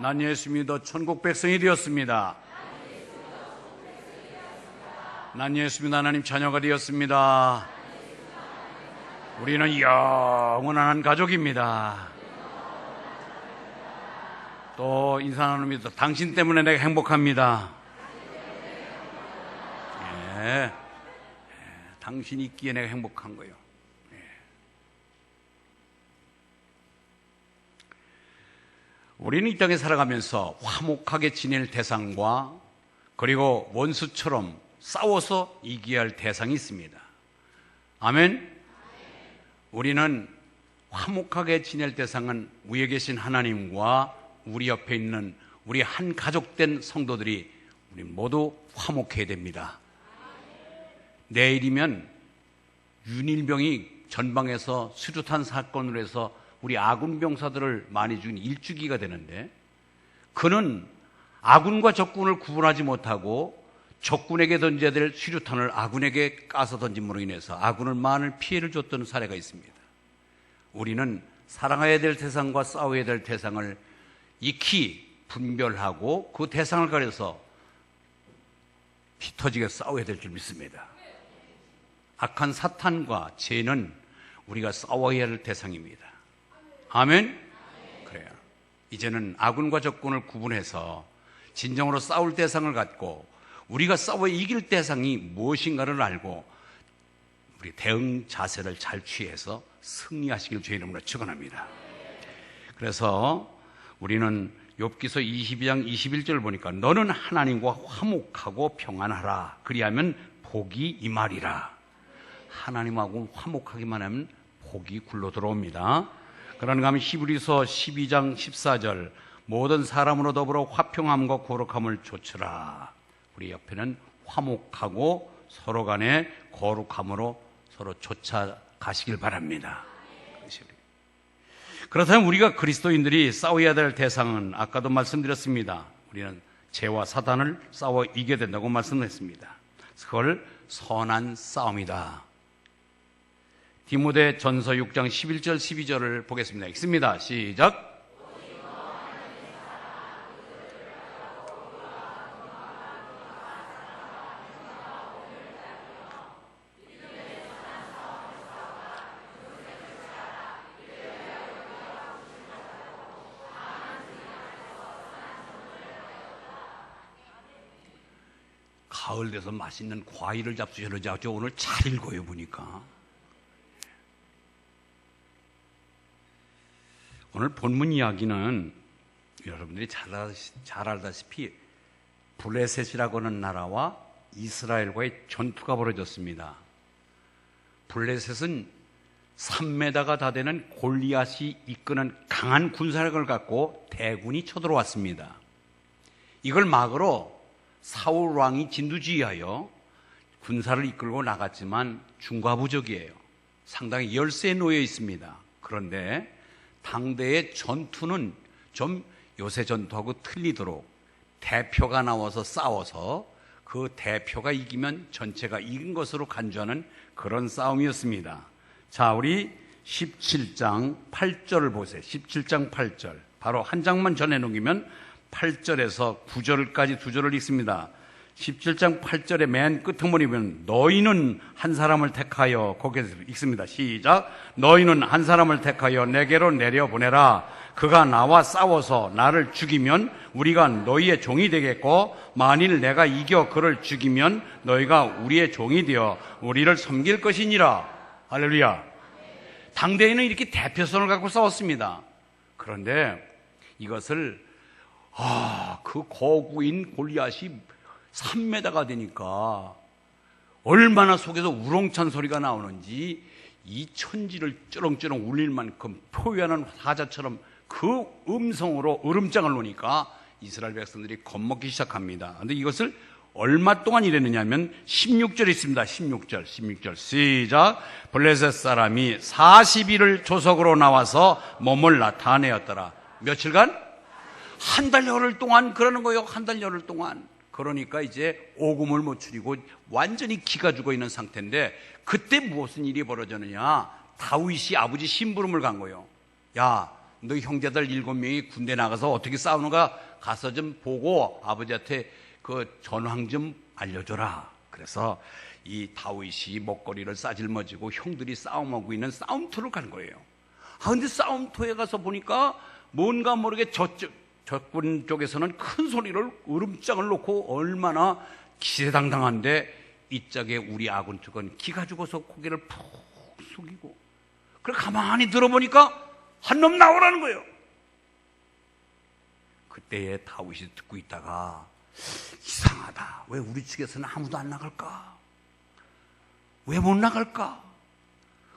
난 예수 믿어 천국 백성이 되었습니다. 난 예수 믿어 하나님 자녀가 되었습니다. 우리는 영원한 가족입니다. 또 인사 나눕니다. 당신 때문에 내가 행복합니다. 예, 당신이 있기에 내가 행복한 거예요. 예. 우리는 이 땅에 살아가면서 화목하게 지낼 대상과 그리고 원수처럼 싸워서 이겨야 할 대상이 있습니다. 아멘. 우리는 화목하게 지낼 대상은 위에 계신 하나님과 우리 옆에 있는 우리 한 가족된 성도들이 우리 모두 화목해야 됩니다. 내일이면 윤일병이 전방에서 수류탄 사건으로 해서 우리 아군 병사들을 많이 죽인 일주기가 되는데, 그는 아군과 적군을 구분하지 못하고 적군에게 던져야 될 수류탄을 아군에게 까서 던짐으로 인해서 아군을 많은 피해를 줬던 사례가 있습니다. 우리는 사랑해야 될 대상과 싸워야 될 대상을 익히 분별하고 그 대상을 가려서 피 터지게 싸워야 될 줄 믿습니다. 악한 사탄과 죄는 우리가 싸워야 할 대상입니다. 아멘? 그래요. 이제는 아군과 적군을 구분해서 진정으로 싸울 대상을 갖고 우리가 싸워 이길 대상이 무엇인가를 알고 우리 대응 자세를 잘 취해서 승리하시길 주의 이름으로 축원합니다. 그래서 우리는 욥기서 22장 21절을 보니까 너는 하나님과 화목하고 평안하라. 그리하면 복이 임하리라. 하나님하고 화목하기만 하면 복이 굴러 들어옵니다. 그런가 하면 히브리서 12장 14절 모든 사람으로 더불어 화평함과 거룩함을 좇으라. 우리 옆에는 화목하고 서로 간에 거룩함으로 서로 좇아가시길 바랍니다. 그렇다면 우리가 그리스도인들이 싸워야 될 대상은 아까도 말씀드렸습니다. 우리는 죄와 사단을 싸워 이겨야 된다고 말씀했습니다. 그걸 선한 싸움이다. 디모데 전서 6장 11절 12절을 보겠습니다. 읽습니다. 시작. 가을 돼서 맛있는 과일을 잡수셔야죠. 오늘 잘 읽어요 보니까. 오늘 본문 이야기는 여러분들이 잘 알다시피 블레셋이라고 하는 나라와 이스라엘과의 전투가 벌어졌습니다. 블레셋은 3m가 다 되는 골리앗이 이끄는 강한 군사력을 갖고 대군이 쳐들어왔습니다. 이걸 막으러 사울 왕이 진두지휘하여 군사를 이끌고 나갔지만 중과부적이에요. 상당히 열세에 놓여 있습니다. 그런데 당대의 전투는 좀 요새 전투하고 틀리도록 대표가 나와서 싸워서 그 대표가 이기면 전체가 이긴 것으로 간주하는 그런 싸움이었습니다. 자, 우리 17장 8절을 보세요. 17장 8절. 바로 한 장만 전해 놓으면 8절에서 9절까지 두 절을 읽습니다. 17장 8절의 맨 끝에 보면 너희는 한 사람을 택하여, 거기에서 읽습니다. 시작. 너희는 한 사람을 택하여 내게로 내려보내라. 그가 나와 싸워서 나를 죽이면 우리가 너희의 종이 되겠고, 만일 내가 이겨 그를 죽이면 너희가 우리의 종이 되어 우리를 섬길 것이니라. 할렐루야. 당대에는 이렇게 대표성을 갖고 싸웠습니다. 그런데 이것을 그 거구인 골리앗이 3m가 되니까 얼마나 속에서 우렁찬 소리가 나오는지 이 천지를 쩌렁쩌렁 울릴 만큼 표현하는 사자처럼 그 음성으로 으름장을 놓으니까 이스라엘 백성들이 겁먹기 시작합니다. 그런데 이것을 얼마 동안 이랬느냐 하면 16절에 있습니다. 16절 시작. 블레셋 사람이 40일을 조석으로 나와서 몸을 나타내었더라. 며칠간? 한 달 열흘 동안 그러는 거예요. 한 달 열흘 동안. 그러니까 이제 오금을 못 추리고 완전히 기가 죽어 있는 상태인데, 그때 무슨 일이 벌어졌느냐. 다윗이 아버지 심부름을 간 거예요. 야, 너 형제들 7명이 군대 나가서 어떻게 싸우는가 가서 좀 보고 아버지한테 그 전황 좀 알려줘라. 그래서 이 다윗이 먹거리를 싸질머지고 형들이 싸움하고 있는 싸움터를 간 거예요. 근데 싸움터에 가서 보니까 뭔가 모르게 적군 쪽에서는 큰 소리를 으름장을 놓고 얼마나 기세당당한데, 이짝에 우리 아군 쪽은 기가 죽어서 고개를 푹 숙이고, 그걸 가만히 들어보니까 한 놈 나오라는 거예요. 그때에 다윗이 듣고 있다가 이상하다, 왜 우리 측에서는 아무도 안 나갈까? 왜 못 나갈까?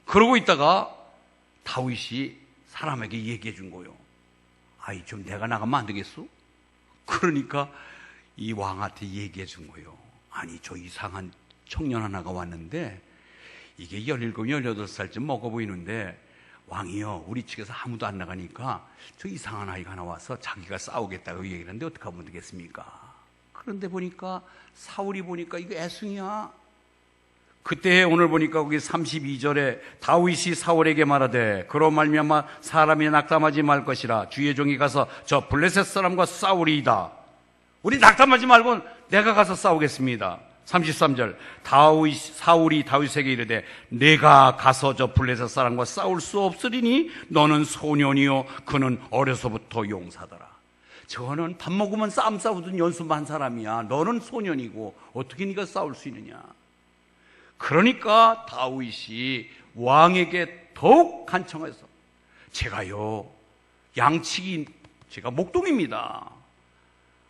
그러고 있다가 다윗이 사람에게 얘기해 준 거예요. 아이, 좀 내가 나가면 안 되겠어? 그러니까 이 왕한테 얘기해 준 거예요. 아니, 저 이상한 청년 하나가 왔는데 이게 17, 18살쯤 먹어 보이는데, 왕이요, 우리 측에서 아무도 안 나가니까 저 이상한 아이가 하나 와서 자기가 싸우겠다고 얘기를 하는데 어떻게 하면 되겠습니까? 그런데 보니까 사울이 보니까 이거 애승이야. 그때 오늘 보니까 거기 32절에 다윗이 사울에게 말하되 그로 말미암아 사람이 낙담하지 말 것이라 주의 종이 가서 저 블레셋 사람과 싸우리이다. 우리 낙담하지 말고 내가 가서 싸우겠습니다. 33절 사울이 다윗에게 이르되 내가 가서 저 블레셋 사람과 싸울 수 없으리니 너는 소년이요 그는 어려서부터 용사더라. 저는 밥 먹으면 싸움 싸우던 연습한 사람이야. 너는 소년이고 어떻게 네가 싸울 수 있느냐. 그러니까 다윗이 왕에게 더욱 간청해서 제가요, 양치기, 제가 목동입니다.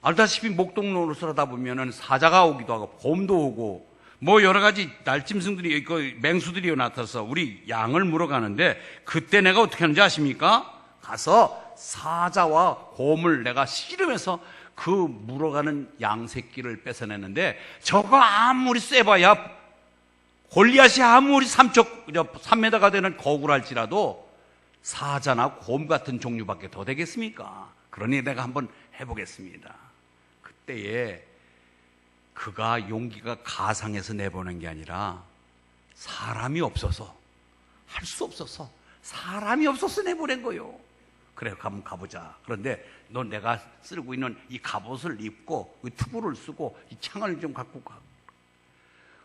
알다시피 목동 노릇을 하다 보면은 사자가 오기도 하고 곰도 오고 뭐 여러 가지 날짐승들이, 맹수들이 나타나서 우리 양을 물어가는데, 그때 내가 어떻게 하는지 아십니까? 가서 사자와 곰을 내가 씨름해서 그 물어가는 양 새끼를 뺏어내는데, 저거 아무리 세봐야 골리앗이 아무리 3m가 되는 거구랄지라도 사자나 곰 같은 종류밖에 더 되겠습니까? 그러니 내가 한번 해보겠습니다. 그때에 그가 용기가 가상에서 내보낸 게 아니라 사람이 없어서, 할 수 없어서, 사람이 없어서 내보낸 거예요. 그래, 한번 가보자. 그런데 너 내가 쓰고 있는 이 갑옷을 입고 투구를 쓰고 이 창을 좀 갖고 가.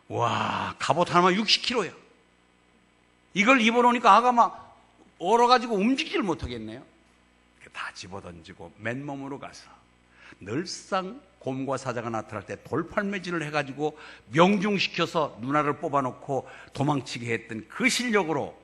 와, 갑옷 하나만 60kg야. 이걸 입어놓으니까 아가 막 얼어가지고 움직이질 못하겠네요. 다 집어던지고 맨몸으로 가서 늘상 곰과 사자가 나타날 때 돌팔매질을 해가지고 명중시켜서 누나를 뽑아놓고 도망치게 했던 그 실력으로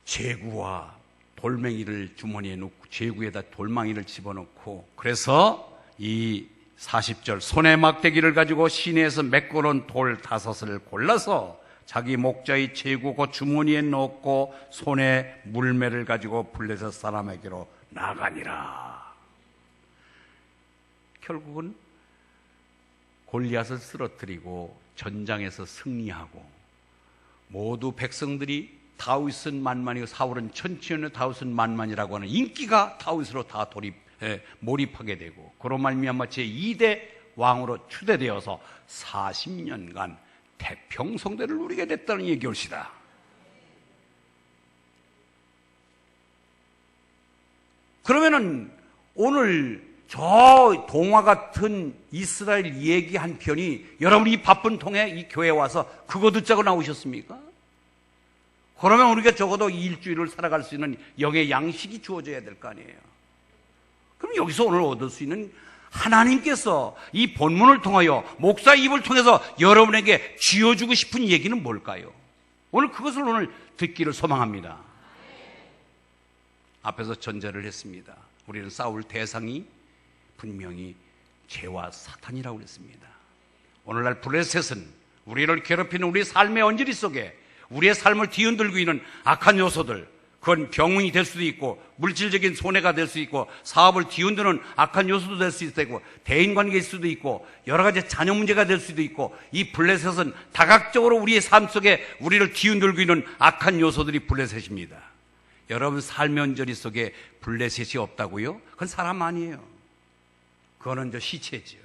제구와 돌멩이를 주머니에 넣고 제구에다 돌망이를 집어넣고, 그래서 이 40절 손에 막대기를 가지고 시내에서 메꿔놓은 돌 5을 골라서 자기 목자의 제구고 주머니에 넣고 손에 물매를 가지고 블레셋 사람에게로 나가니라. 결국은 골리앗을 쓰러뜨리고 전장에서 승리하고, 모두 백성들이 다윗은 만만이고 사울은 천치였는데 다윗은 만만이라고 하는 인기가 다윗으로 다 몰입하게 되고, 그로 말미암아 제2대 왕으로 추대되어서 40년간 태평성대를 누리게 됐다는 얘기올시다. 그러면은 오늘 저 동화 같은 이스라엘 얘기 한 편이 여러분이 이 바쁜 통에 이 교회에 와서 그거 듣자고 나오셨습니까? 그러면 우리가 적어도 일주일을 살아갈 수 있는 영의 양식이 주어져야 될 거 아니에요. 그럼 여기서 오늘 얻을 수 있는, 하나님께서 이 본문을 통하여 목사 입을 통해서 여러분에게 쥐어주고 싶은 얘기는 뭘까요? 오늘 그것을 오늘 듣기를 소망합니다. 앞에서 전제를 했습니다. 우리는 싸울 대상이 분명히 죄와 사탄이라고 그랬습니다. 오늘날 블레셋은 우리를 괴롭히는 우리 삶의 언저리 속에 우리의 삶을 뒤흔들고 있는 악한 요소들, 그건 병이 될 수도 있고 물질적인 손해가 될 수 있고 사업을 뒤흔드는 악한 요소도 될 수 있고 대인관계일 수도 있고 여러 가지 자녀 문제가 될 수도 있고, 이 블레셋은 다각적으로 우리의 삶 속에 우리를 뒤흔들고 있는 악한 요소들이 블레셋입니다. 여러분 삶의 언저리 속에 블레셋이 없다고요? 그건 사람 아니에요. 그거는 저 시체지요.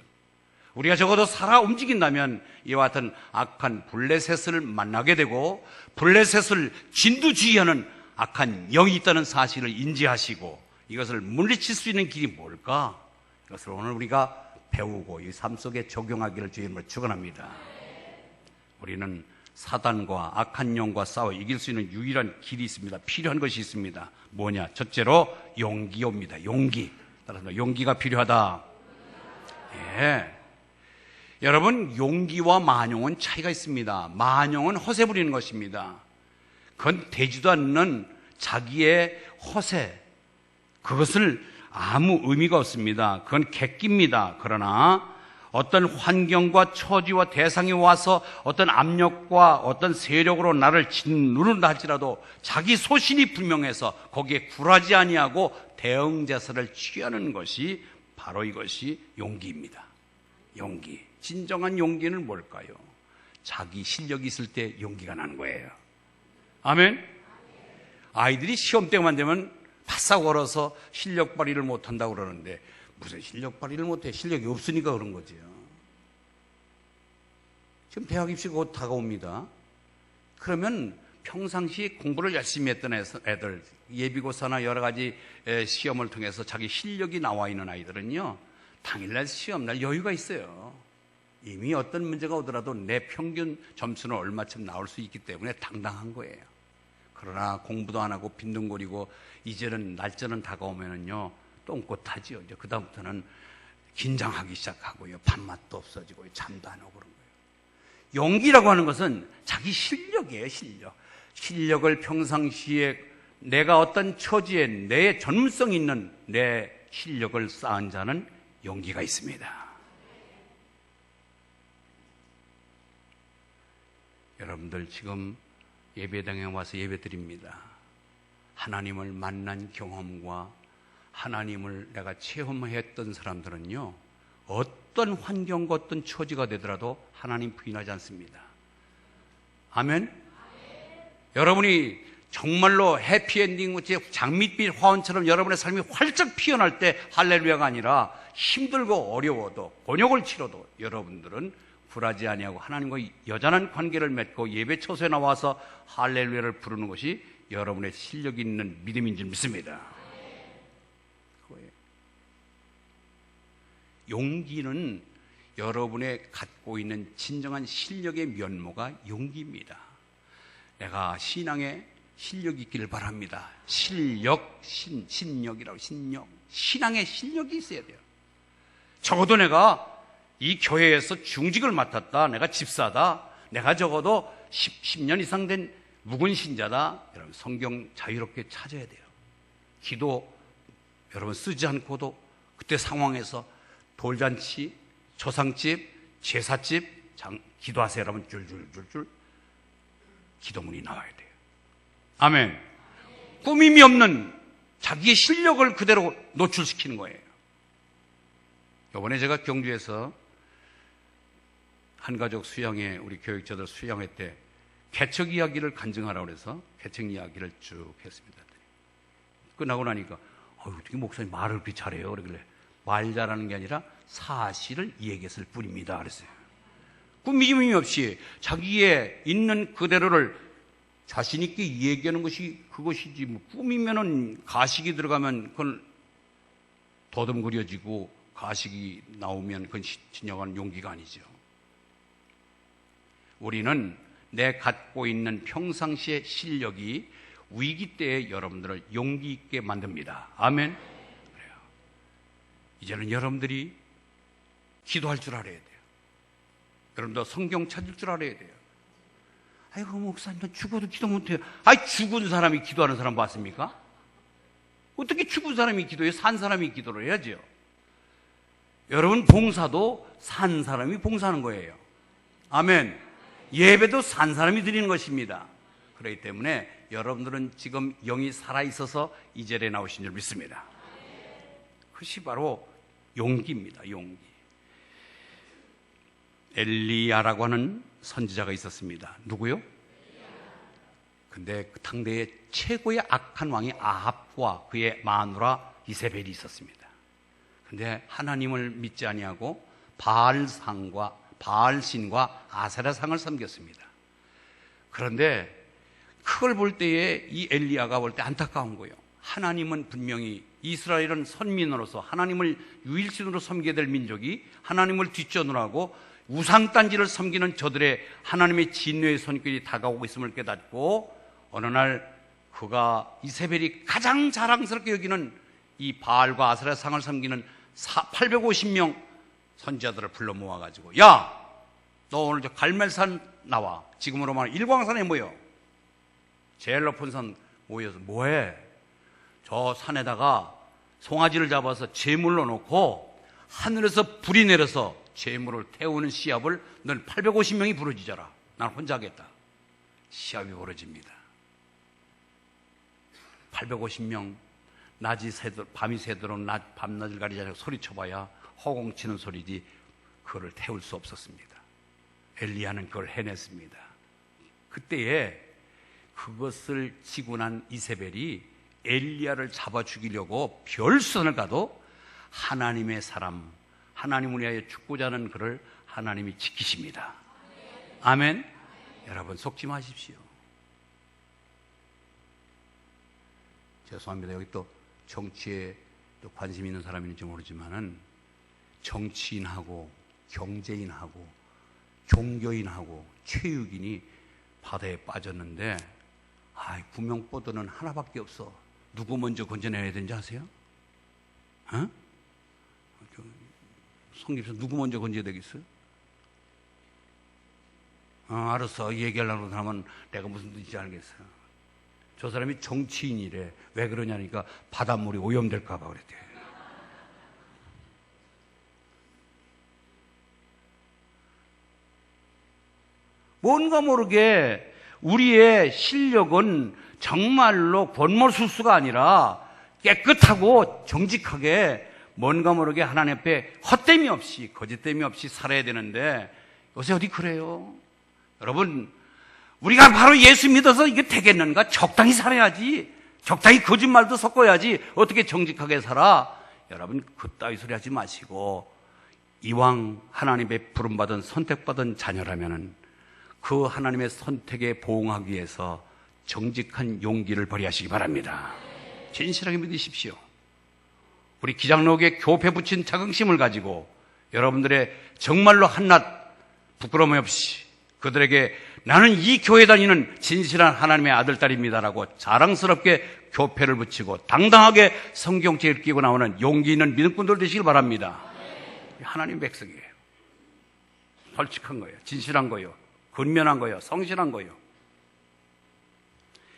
우리가 적어도 살아 움직인다면 이와 같은 악한 블레셋을 만나게 되고 블레셋을 진두지휘하는 악한 영이 있다는 사실을 인지하시고 이것을 물리칠 수 있는 길이 뭘까? 이것을 오늘 우리가 배우고 이 삶 속에 적용하기를 주님으로 축원합니다. 우리는 사단과 악한 영과 싸워 이길 수 있는 유일한 길이 있습니다. 필요한 것이 있습니다. 뭐냐? 첫째로 용기입니다. 용기. 따라서 용기가 필요하다. 예. 여러분, 용기와 만용은 차이가 있습니다. 만용은 허세 부리는 것입니다. 그건 되지도 않는 자기의 허세, 그것을 아무 의미가 없습니다. 그건 객기입니다. 그러나 어떤 환경과 처지와 대상이 와서 어떤 압력과 어떤 세력으로 나를 짓누른다 할지라도 자기 소신이 분명해서 거기에 굴하지 아니하고 대응 자세를 취하는 것이 바로 이것이 용기입니다. 용기. 진정한 용기는 뭘까요? 자기 실력이 있을 때 용기가 나는 거예요. 아멘? 아이들이 시험 때만 되면 바싹 얼어서 실력 발휘를 못한다고 그러는데 무슨 실력 발휘를 못해? 실력이 없으니까 그런 거지요. 지금 대학 입시 곧 다가옵니다. 그러면 평상시에 공부를 열심히 했던 애들, 예비고사나 여러 가지 시험을 통해서 자기 실력이 나와 있는 아이들은요, 당일날 시험날 여유가 있어요. 이미 어떤 문제가 오더라도 내 평균 점수는 얼마쯤 나올 수 있기 때문에 당당한 거예요. 그러나 공부도 안 하고 빈둥거리고 이제는 날짜는 다가오면은요, 똥꼬타지요. 이제 그다음부터는 긴장하기 시작하고요. 밥맛도 없어지고 잠도 안 오고 그런 거예요. 용기라고 하는 것은 자기 실력이에요, 실력. 실력을 평상시에 내가 어떤 처지에 내 전문성 있는 내 실력을 쌓은 자는 용기가 있습니다. 여러분들 지금 예배당에 와서 예배드립니다. 하나님을 만난 경험과 하나님을 내가 체험했던 사람들은요, 어떤 환경과 어떤 처지가 되더라도 하나님 부인하지 않습니다. 아멘? 여러분이 정말로 해피엔딩, 장밋빛 화원처럼 여러분의 삶이 활짝 피어날 때 할렐루야가 아니라 힘들고 어려워도 곤욕을 치러도 여러분들은 굴하지 아니하고 하나님과 여전한 관계를 맺고 예배 처소에 나와서 할렐루야를 부르는 것이 여러분의 실력이 있는 믿음인 줄 믿습니다. 용기는 여러분의 갖고 있는 진정한 실력의 면모가 용기입니다. 내가 신앙에 실력이 있기를 바랍니다. 실력, 신력이라고, 신력. 신앙에 실력이 있어야 돼요. 적어도 내가 이 교회에서 중직을 맡았다. 내가 집사다. 내가 적어도 10년 이상 된 묵은 신자다. 여러분, 성경 자유롭게 찾아야 돼요. 기도 여러분 쓰지 않고도 그때 상황에서 돌잔치, 조상집, 제사집, 기도하세요. 여러분 줄줄줄줄 기도문이 나와야 돼요. 아멘. 꾸밈이 없는 자기의 실력을 그대로 노출시키는 거예요. 이번에 제가 경주에서 한가족 수양회, 우리 교육자들 수양회 때 개척 이야기를 간증하라고 해서 개척 이야기를 쭉 했습니다. 끝나고 나니까 어떻게 목사님 말을 그렇게 잘해요? 그러길래 말 잘하는 게 아니라 사실을 얘기했을 뿐입니다. 그랬어요. 꾸밈이 없이 자기의 있는 그대로를 자신 있게 얘기하는 것이 그것이지, 뭐 꾸미면은 가식이 들어가면 그건 더듬거려지고 가식이 나오면 그건 진정한 용기가 아니죠. 우리는 내 갖고 있는 평상시의 실력이 위기 때에 여러분들을 용기 있게 만듭니다. 아멘. 그래요. 이제는 여러분들이 기도할 줄 알아야 돼요. 여러분들 성경 찾을 줄 알아야 돼요. 아이고 목사님, 나 죽어도 기도 못해요. 아이, 죽은 사람이 기도하는 사람 봤습니까? 어떻게 죽은 사람이 기도해요? 산 사람이 기도를 해야죠. 여러분, 봉사도 산 사람이 봉사하는 거예요. 아멘. 예배도 산 사람이 드리는 것입니다. 그렇기 때문에 여러분들은 지금 영이 살아있어서 이 자리에 나오신 줄 믿습니다. 그것이 바로 용기입니다. 용기. 엘리야라고 하는 선지자가 있었습니다. 누구요? 근데 그 당대의 최고의 악한 왕이 아합과 그의 마누라 이세벨이 있었습니다. 근데 하나님을 믿지 아니하고 바알신과 아세라상을 섬겼습니다. 그런데 그걸 볼 때에 이 엘리야가 볼 때 안타까운 거예요. 하나님은 분명히 이스라엘은 선민으로서 하나님을 유일신으로 섬겨야 될 민족이 하나님을 뒷전으로 우상단지를 섬기는 저들의 하나님의 진노의 손길이 다가오고 있음을 깨닫고 어느 날 그가 이세벨이 가장 자랑스럽게 여기는 이 바알과 아세라 상을 섬기는 850명 선지자들을 불러 모아가지고 야, 너 오늘 저 갈멜산 나와. 지금으로 말하면 일광산에 모여. 제일 높은 산 모여서 뭐해? 저 산에다가 송아지를 잡아서 제물로 놓고 하늘에서 불이 내려서 제물을 태우는 시합을 넌 850명이 부르짖어라. 난 혼자 하겠다. 시합이 벌어집니다. 850명 밤이 새도록 밤낮을 가리지 않고 소리쳐봐야 허공치는 소리지 그를 태울 수 없었습니다. 엘리야는 그걸 해냈습니다. 그때에 그것을 지고 난 이세벨이 엘리야를 잡아 죽이려고 별수단을 가도 하나님의 사람, 하나님을 위하여 죽고자 하는 그를 하나님이 지키십니다. 아멘. 여러분 속지 마십시오. 죄송합니다. 여기 또 정치에 또 관심 있는 사람이 있는지 모르지만은 정치인하고 경제인하고 종교인하고 체육인이 바다에 빠졌는데 구명보드는 하나밖에 없어. 누구 먼저 건져내야 되는지 아세요? 성김씨 누구 먼저 건져야 되겠어요? 알았어. 얘기하려고 하면 내가 무슨 뜻인지 알겠어요. 저 사람이 정치인이래. 왜 그러냐니까 바닷물이 오염될까 봐 그랬대. 뭔가 모르게 우리의 실력은 정말로 권모술수가 아니라 깨끗하고 정직하게 뭔가 모르게 하나님 앞에 헛됨이 없이 거짓됨이 없이 살아야 되는데 요새 어디 그래요? 여러분, 우리가 바로 예수 믿어서 이게 되겠는가? 적당히 살아야지. 적당히 거짓말도 섞어야지. 어떻게 정직하게 살아? 여러분, 그따위 소리 하지 마시고 이왕 하나님의 부름받은 선택받은 자녀라면은 그 하나님의 선택에 보응하기 위해서 정직한 용기를 발휘하시기 바랍니다. 진실하게 믿으십시오. 우리 기장로교에 교패 붙인 자긍심을 가지고 여러분들의 정말로 한낱 부끄러움 없이 그들에게 나는 이 교회 다니는 진실한 하나님의 아들, 딸입니다라고 자랑스럽게 교패를 붙이고 당당하게 성경책을 끼고 나오는 용기 있는 믿음꾼들 되시길 바랍니다. 하나님 백성이에요. 솔직한 거예요. 진실한 거예요. 근면한 거예요. 성실한 거예요.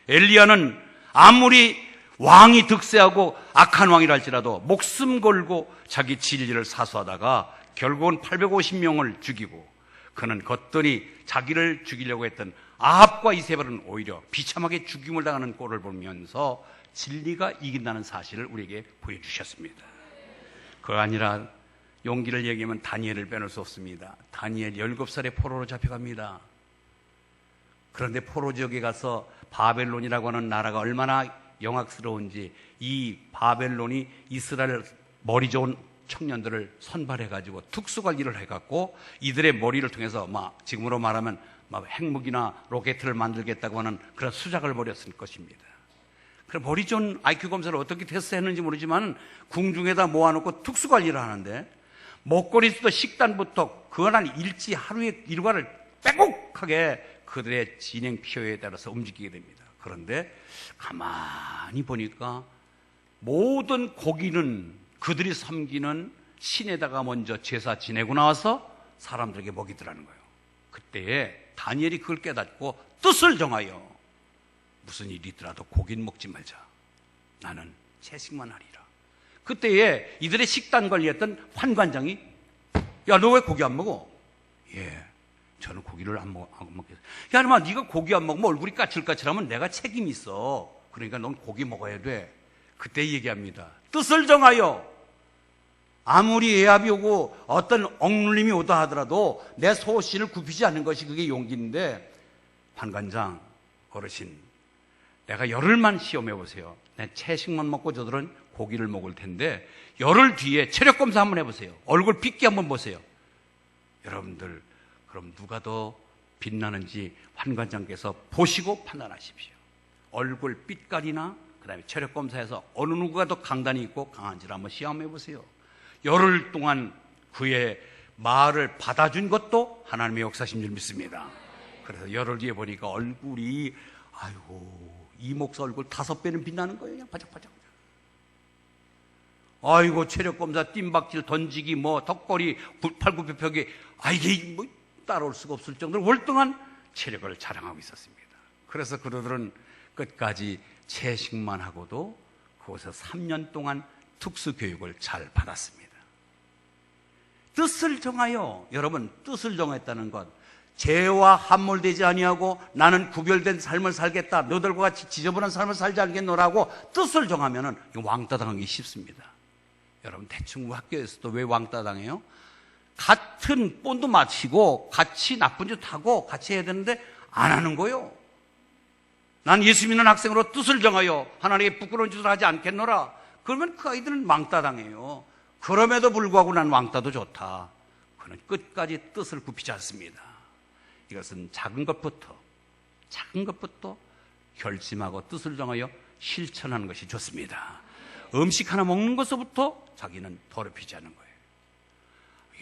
엘리야는 아무리 왕이 득세하고 악한 왕이라 할지라도 목숨 걸고 자기 진리를 사수하다가 결국은 850명을 죽이고 그는 걷더니 자기를 죽이려고 했던 아합과 이세벨은 오히려 비참하게 죽임을 당하는 꼴을 보면서 진리가 이긴다는 사실을 우리에게 보여주셨습니다. 그거 아니라 용기를 얘기하면 다니엘을 빼놓을 수 없습니다. 다니엘 17살에 포로로 잡혀갑니다. 그런데 포로 지역에 가서 바벨론이라고 하는 나라가 얼마나 영악스러운지 이 바벨론이 이스라엘 머리 좋은 청년들을 선발해가지고 특수관리를 해갖고 이들의 머리를 통해서 지금으로 말하면 핵무기나 로켓을 만들겠다고 하는 그런 수작을 벌였을 것입니다. 그럼 머리 좋은 IQ 검사를 어떻게 테스트했는지 모르지만 궁중에다 모아놓고 특수관리를 하는데 먹거리부터 식단부터 그날 일지 하루의 일과를 빼곡하게 그들의 진행 필요에 따라서 움직이게 됩니다. 그런데 가만히 보니까 모든 고기는 그들이 섬기는 신에다가 먼저 제사 지내고 나와서 사람들에게 먹이더라는 거예요. 그때에 다니엘이 그걸 깨닫고 뜻을 정하여 무슨 일이 있더라도 고기는 먹지 말자. 나는 채식만 하리라. 그때에 이들의 식단 관리했던 환관장이 야, 너 왜 고기 안 먹어? 예, 저는 고기를 안 먹겠어. 야, 이놈아, 네가 고기 안 먹으면 얼굴이 까칠까칠하면 내가 책임이 있어. 그러니까 넌 고기 먹어야 돼. 그때 얘기합니다. 뜻을 정하여 아무리 예압이 오고 어떤 억눌림이 오다 하더라도 내 소신을 굽히지 않는 것이 그게 용기인데 환관장 어르신, 내가 열흘만 시험해 보세요. 내 채식만 먹고 저들은 고기를 먹을 텐데 열흘 뒤에 체력 검사 한번 해보세요. 얼굴 핏기 한번 보세요. 여러분들, 그럼 누가 더 빛나는지 환관장께서 보시고 판단하십시오. 얼굴 빛깔이나 그다음에 체력 검사에서 어느 누구가 더 강단이 있고 강한지를 한번 시험해 보세요. 열흘 동안 그의 말을 받아준 것도 하나님의 역사신 줄 믿습니다. 그래서 열흘 뒤에 보니까 얼굴이 아이고 이 목사 얼굴 5배는 빛나는 거예요. 그냥 바짝바짝. 아이고 체력 검사 뜀박질 던지기 뭐 턱걸이 팔굽혀펴기 이게 뭐 따라올 수가 없을 정도로 월등한 체력을 자랑하고 있었습니다. 그래서 그들은 끝까지 채식만 하고도 그곳에서 3년 동안 특수교육을 잘 받았습니다. 뜻을 정하여, 여러분 뜻을 정했다는 것, 죄와 함몰되지 아니하고 나는 구별된 삶을 살겠다, 너들과 같이 지저분한 삶을 살지 않겠노라고 뜻을 정하면 왕따 당하기 쉽습니다. 여러분 대충 학교에서도 왜 왕따 당해요? 같은 본도 마치고 같이 나쁜 짓 하고 같이 해야 되는데 안 하는 거예요. 난 예수 믿는 학생으로 뜻을 정하여 하나님께 부끄러운 짓을 하지 않겠노라. 그러면 그 아이들은 왕따 당해요. 그럼에도 불구하고 난 왕따도 좋다. 그는 끝까지 뜻을 굽히지 않습니다. 이것은 작은 것부터 결심하고 뜻을 정하여 실천하는 것이 좋습니다. 음식 하나 먹는 것부터 자기는 더럽히지 않는 거예요.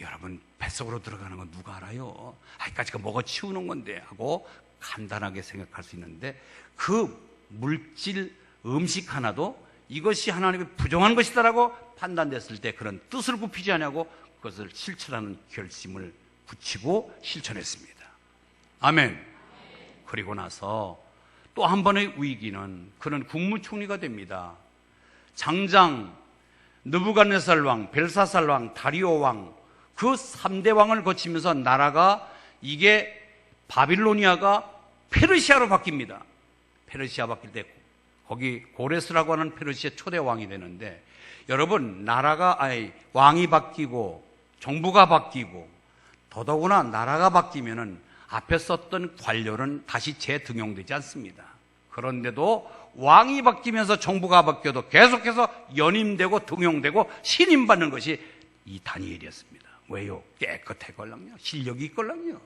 여러분 뱃속으로 들어가는 건 누가 알아요? 아직까지 먹어 치우는 건데 하고 간단하게 생각할 수 있는데 그 물질 음식 하나도 이것이 하나님의 부정한 것이다라고 판단됐을 때 그런 뜻을 굽히지 않냐고 그것을 실천하는 결심을 붙이고 실천했습니다. 아멘. 그리고 나서 또 한 번의 위기는 그는 국무총리가 됩니다. 장장 느부갓네살 왕, 벨사살 왕, 다리오 왕 그 3대 왕을 거치면서 나라가 이게 바빌로니아가 페르시아로 바뀝니다. 페르시아 바뀔 때 거기 고레스라고 하는 페르시아 초대 왕이 되는데 여러분 왕이 바뀌고 정부가 바뀌고 더더구나 나라가 바뀌면은 앞에 썼던 관료는 다시 재등용되지 않습니다. 그런데도 왕이 바뀌면서 정부가 바뀌어도 계속해서 연임되고 등용되고 신임받는 것이 이 다니엘이었습니다. 왜요? 깨끗했걸랑요. 실력이 있걸랑요.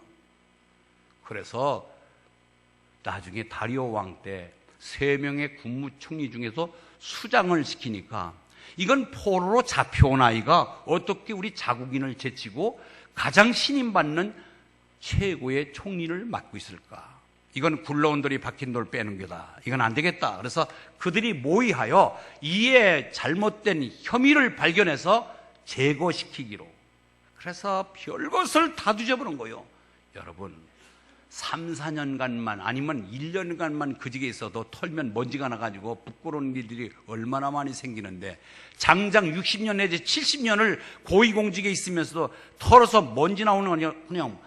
그래서 나중에 다리오 왕 때 3명의 국무총리 중에서 수장을 시키니까 이건 포로로 잡혀온 아이가 어떻게 우리 자국인을 제치고 가장 신임받는 최고의 총리를 맡고 있을까? 이건 굴러온 돌이 박힌 돌 빼는 거다. 이건 안 되겠다. 그래서 그들이 모의하여 이에 잘못된 혐의를 발견해서 제거시키기로. 그래서 별것을 다 뒤져보는 거예요. 여러분 3, 4년간만 아니면 1년간만 그 집에 있어도 털면 먼지가 나가지고 부끄러운 일들이 얼마나 많이 생기는데 장장 60년 내지 70년을 고위공직에 있으면서도 털어서 먼지 나오는 건 그냥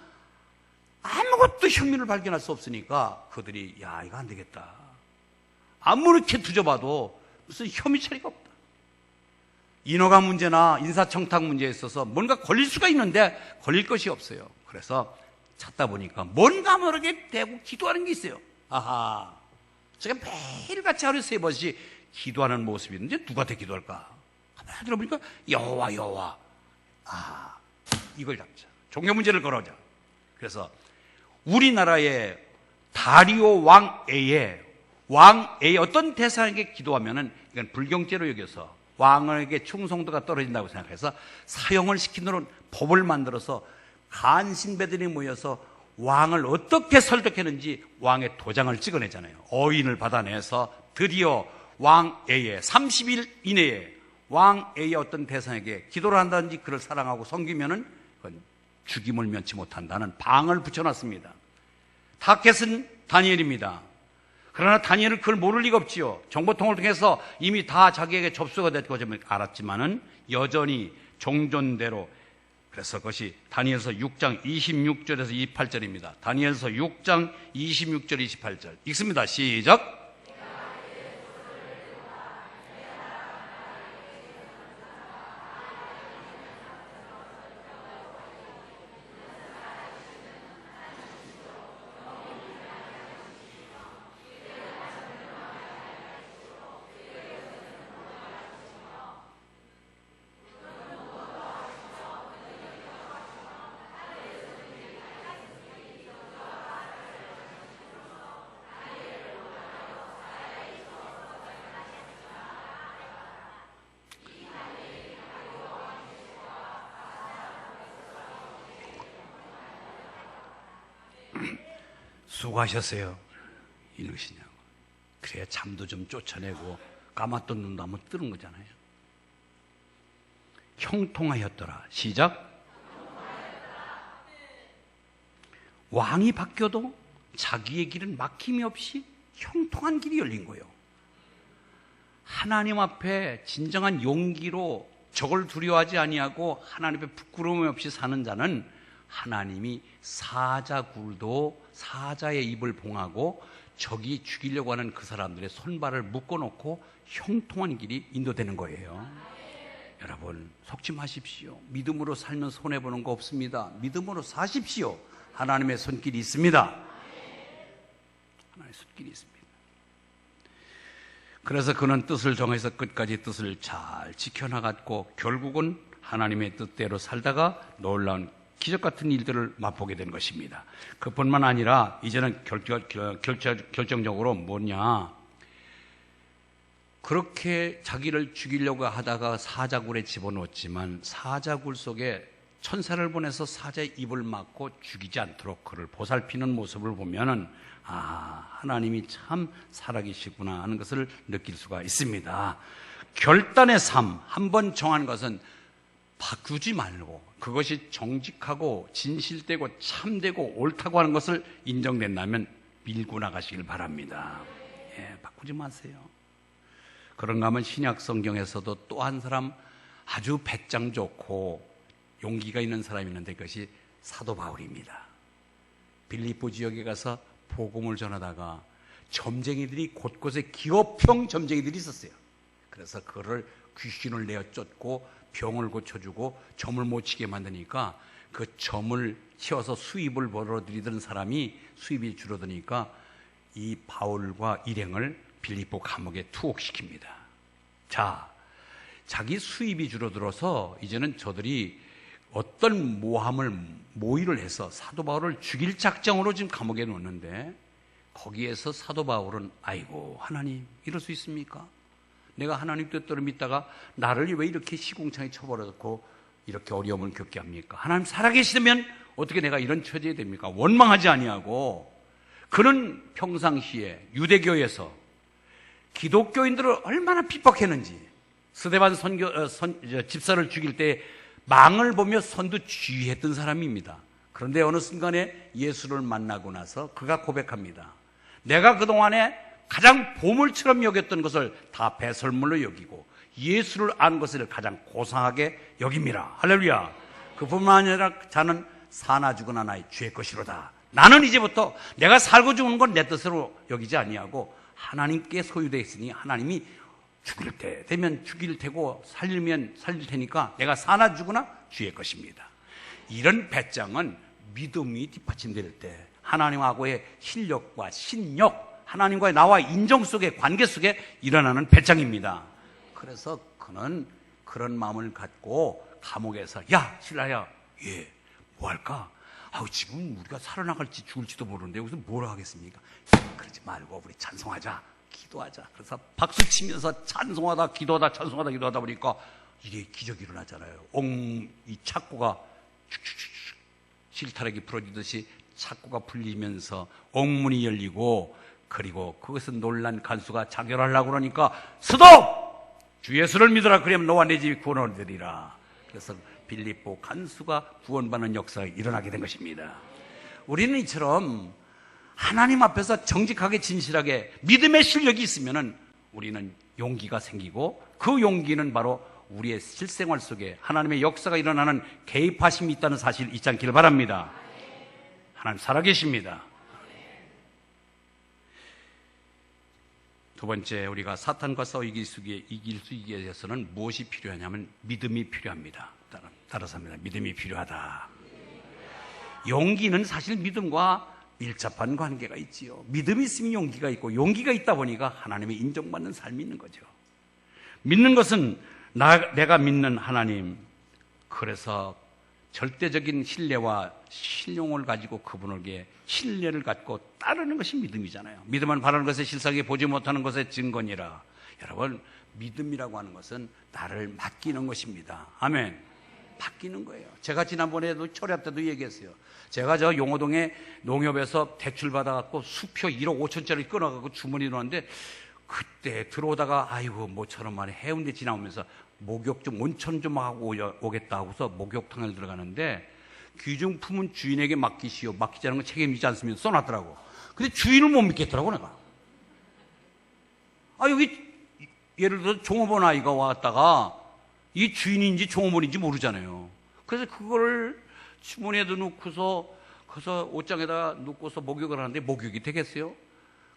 아무것도 혐의를 발견할 수 없으니까 그들이 야 이거 안 되겠다. 아무렇게 뒤져봐도 무슨 혐의 처리가 없다. 인허가 문제나 인사청탁 문제에 있어서 뭔가 걸릴 수가 있는데 걸릴 것이 없어요. 그래서 찾다 보니까 뭔가 모르게 대고 기도하는 게 있어요. 아하, 제가 매일같이 하루에 3번씩 기도하는 모습이 있는데 누구한테 기도할까? 가만히 들어보니까 여호와. 이걸 잡자. 종교 문제를 걸어자. 그래서 우리나라의 다리오 왕에게 어떤 대상에게 기도하면은 이건 불경죄로 여겨서 왕에게 충성도가 떨어진다고 생각해서 사형을 시키는 법을 만들어서 간신배들이 모여서 왕을 어떻게 설득했는지 왕의 도장을 찍어내잖아요. 어인을 받아내서 드디어 왕에게 30일 이내에 왕에게 어떤 대상에게 기도를 한다든지 그를 사랑하고 섬기면은 그건 죽임을 면치 못한다는 방을 붙여놨습니다. 타켓은 다니엘입니다. 그러나 다니엘은 그걸 모를 리가 없지요. 정보통을 통해서 이미 다 자기에게 접수가 됐고 알았지만은 여전히 종전대로. 그래서 그것이 다니엘서 6장 26절에서 28절입니다. 다니엘서 6장 26절 28절 읽습니다. 시작. 수고하셨어요. 이러시냐고. 그래야 잠도 좀 쫓아내고 감았던 눈도 한번 뜨는 거잖아요. 형통하였더라. 시작. 왕이 바뀌어도 자기의 길은 막힘이 없이 형통한 길이 열린 거예요. 하나님 앞에 진정한 용기로 적을 두려워하지 아니하고 하나님 앞에 부끄러움 없이 사는 자는 하나님이 사자굴도 사자의 입을 봉하고 적이 죽이려고 하는 그 사람들의 손발을 묶어놓고 형통한 길이 인도되는 거예요. 여러분 속지 마십시오. 믿음으로 살면 손해보는 거 없습니다. 믿음으로 사십시오. 하나님의 손길이 있습니다. 하나님의 손길이 있습니다. 그래서 그는 뜻을 정해서 끝까지 뜻을 잘 지켜나갔고 결국은 하나님의 뜻대로 살다가 놀라운 기적 같은 일들을 맛보게 된 것입니다. 그뿐만 아니라 이제는 결정적으로 뭐냐, 그렇게 자기를 죽이려고 하다가 사자굴에 집어넣었지만 사자굴 속에 천사를 보내서 사자의 입을 막고 죽이지 않도록 그를 보살피는 모습을 보면은 하나님이 참 살아계시구나 하는 것을 느낄 수가 있습니다. 결단의 삶, 한번 정한 것은 바꾸지 말고 그것이 정직하고 진실되고 참되고 옳다고 하는 것을 인정된다면 밀고 나가시길 바랍니다. 바꾸지 마세요. 그런가 하면 신약 성경에서도 또 한 사람 아주 배짱 좋고 용기가 있는 사람이 있는데 그것이 사도 바울입니다. 빌립보 지역에 가서 복음을 전하다가 점쟁이들이 곳곳에 기업형 점쟁이들이 있었어요. 그래서 그를 귀신을 내어 쫓고 병을 고쳐주고 점을 못 치게 만드니까 그 점을 치워서 수입을 벌어들이던 사람이 수입이 줄어드니까 이 바울과 일행을 빌립보 감옥에 투옥시킵니다. 자, 자기 수입이 줄어들어서 이제는 저들이 어떤 모의를 해서 사도 바울을 죽일 작정으로 지금 감옥에 놓는데 거기에서 사도 바울은 아이고 하나님 이럴 수 있습니까? 내가 하나님 뜻대로 믿다가 나를 왜 이렇게 시궁창에 쳐버렸고 이렇게 어려움을 겪게 합니까? 하나님 살아계시면 어떻게 내가 이런 처지에 됩니까? 원망하지 아니하고 그는 평상시에 유대교에서 기독교인들을 얼마나 핍박했는지 스데반 집사를 죽일 때 망을 보며 선두주의했던 사람입니다. 그런데 어느 순간에 예수를 만나고 나서 그가 고백합니다. 내가 그동안에 가장 보물처럼 여겼던 것을 다 배설물로 여기고 예수를 아는 것을 가장 고상하게 여깁니다. 할렐루야. 그뿐만 아니라 자는 사나 죽으나 나의 주의 것이로다. 나는 이제부터 내가 살고 죽는 건 내 뜻으로 여기지 아니하고 하나님께 소유되어 있으니 하나님이 죽일 때 되면 죽일 테고 살리면 살릴 테니까 내가 사나 죽으나 주의 것입니다. 이런 배짱은 믿음이 뒷받침될 때 하나님하고의 신력과 신력, 하나님과의 나와 인정 속의 관계 속에 일어나는 배짱입니다. 그래서 그는 그런 마음을 갖고 감옥에서 야 신라야 뭐 할까? 지금 우리가 살아나갈지 죽을지도 모르는데 여기서 뭘 하겠습니까? 그러지 말고 우리 찬송하자, 기도하자. 그래서 박수 치면서 찬송하다 기도하다 찬송하다 기도하다 보니까 이게 기적이 일어나잖아요. 이 착고가 실타래기 풀어지듯이 착고가 풀리면서 옥문이 열리고 그리고 그것은 놀란 간수가 자결하려고 그러니까 스톱! 주 예수를 믿어라. 그러면 너와 내 집이 구원을 얻으리라. 그래서 빌립보 간수가 구원받는 역사가 일어나게 된 것입니다. 우리는 이처럼 하나님 앞에서 정직하게 진실하게 믿음의 실력이 있으면 우리는 용기가 생기고 그 용기는 바로 우리의 실생활 속에 하나님의 역사가 일어나는 개입하심이 있다는 사실 잊지 않기를 바랍니다. 하나님 살아계십니다. 두 번째, 우리가 사탄과 싸워 이길 수 있기 위해서는 무엇이 필요하냐면 믿음이 필요합니다. 따라서 합니다. 믿음이 필요하다. 용기는 사실 믿음과 밀접한 관계가 있지요. 믿음이 있으면 용기가 있고 용기가 있다 보니까 하나님의 인정받는 삶이 있는 거죠. 믿는 것은 내가 믿는 하나님, 그래서 절대적인 신뢰와 신용을 가지고 그분에게 신뢰를 갖고 따르는 것이 믿음이잖아요. 믿음은 바라는 것에 실상에 보지 못하는 것의 증거니라. 여러분, 믿음이라고 하는 것은 나를 맡기는 것입니다. 아멘. 바뀌는 거예요. 제가 지난번에도 철야 때도 얘기했어요. 제가 저 용호동에 농협에서 대출 받아갖고 수표 1억 5천짜리 끊어갖고 주머니 넣었는데, 그때 들어오다가 아이고 모처럼 말해 해운대 지나오면서 목욕 좀 온천 좀 하고 오겠다 하고서 목욕탕을 들어가는데, 귀중품은 주인에게 맡기시오, 맡기지 않은 건 책임지지 않습니다 써놨더라고. 근데 주인을 못 믿겠더라고 내가. 여기 예를 들어 종업원 아이가 왔다가 이 주인인지 종업원인지 모르잖아요. 그래서 그걸 주머니에도 넣고서 그래서 옷장에다 넣고서 목욕을 하는데 목욕이 되겠어요?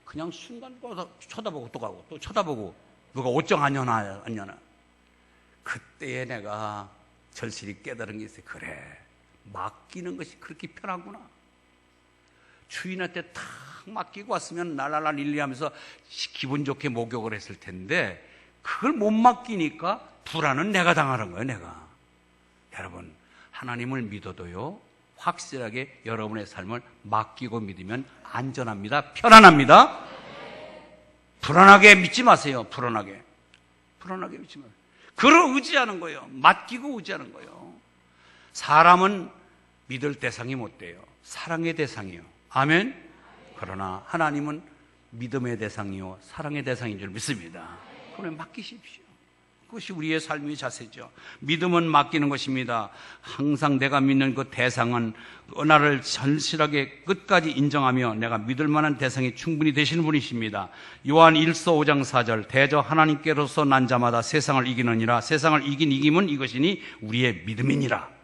그냥 순간 쳐다보고 또 가고 또 쳐다보고, 누가 옷장 안 여나 안 여나. 그때에 내가 절실히 깨달은 게 있어요. 그래, 맡기는 것이 그렇게 편하구나. 주인한테 탁 맡기고 왔으면 날랄랄 일리하면서 기분 좋게 목욕을 했을 텐데, 그걸 못 맡기니까 불안은 내가 당하는 거예요. 내가. 여러분, 하나님을 믿어도요, 확실하게 여러분의 삶을 맡기고 믿으면 안전합니다. 편안합니다. 불안하게 믿지 마세요. 불안하게 믿지 마세요. 그걸 의지하는 거예요. 맡기고 의지하는 거예요. 사람은 믿을 대상이 못 돼요. 사랑의 대상이요. 아멘. 그러나 하나님은 믿음의 대상이요 사랑의 대상인 줄 믿습니다. 그러면 맡기십시오. 그것이 우리의 삶의 자세죠. 믿음은 맡기는 것입니다. 항상 내가 믿는 그 대상은 나를 절실하게 끝까지 인정하며 내가 믿을 만한 대상이 충분히 되시는 분이십니다. 요한 1서 5장 4절, 대저 하나님께로서 난 자마다 세상을 이기느니라. 세상을 이긴 이김은 이것이니 우리의 믿음이니라.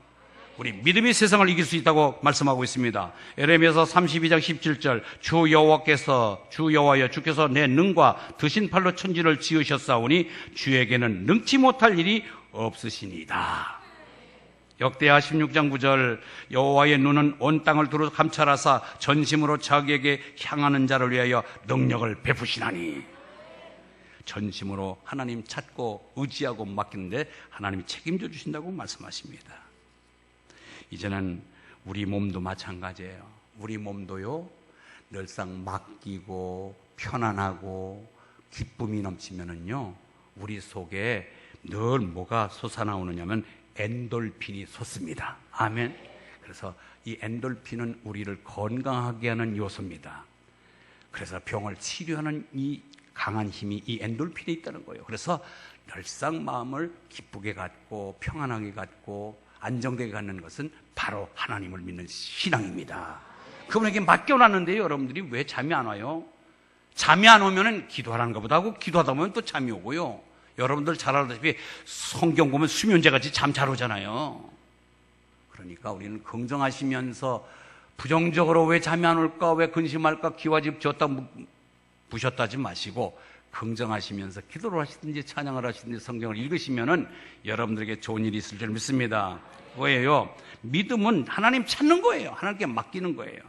우리 믿음이 세상을 이길 수 있다고 말씀하고 있습니다. 에레미야서 32장 17절, 주 여호와여 주께서 내 능과 드신 팔로 천지를 지으셨사오니 주에게는 능치 못할 일이 없으시니이다. 역대하 16장 9절, 여호와의 눈은 온 땅을 두루 감찰하사 전심으로 자기에게 향하는 자를 위하여 능력을 베푸시나니. 전심으로 하나님 찾고 의지하고 맡기는데 하나님이 책임져 주신다고 말씀하십니다. 이제는 우리 몸도 마찬가지예요. 우리 몸도요, 늘상 맡기고 편안하고 기쁨이 넘치면은요, 우리 속에 늘 뭐가 솟아나오느냐면 엔돌핀이 솟습니다. 아멘. 그래서 이 엔돌핀은 우리를 건강하게 하는 요소입니다. 그래서 병을 치료하는 이 강한 힘이 이 엔돌핀에 있다는 거예요. 그래서 늘상 마음을 기쁘게 갖고 평안하게 갖고 안정되게 갖는 것은 바로 하나님을 믿는 신앙입니다. 그분에게 맡겨놨는데요, 여러분들이 왜 잠이 안 와요? 잠이 안 오면은 기도하라는 것보다 하고, 기도하다 보면 또 잠이 오고요. 여러분들 잘 알다시피 성경 보면 수면제같이 잠 잘 오잖아요. 그러니까 우리는 긍정하시면서 부정적으로 왜 잠이 안 올까, 왜 근심할까, 기와집 졌다 부셨다지 마시고, 긍정하시면서 기도를 하시든지 찬양을 하시든지 성경을 읽으시면은 여러분들에게 좋은 일이 있을 줄 믿습니다. 뭐예요? 믿음은 하나님 찾는 거예요. 하나님께 맡기는 거예요.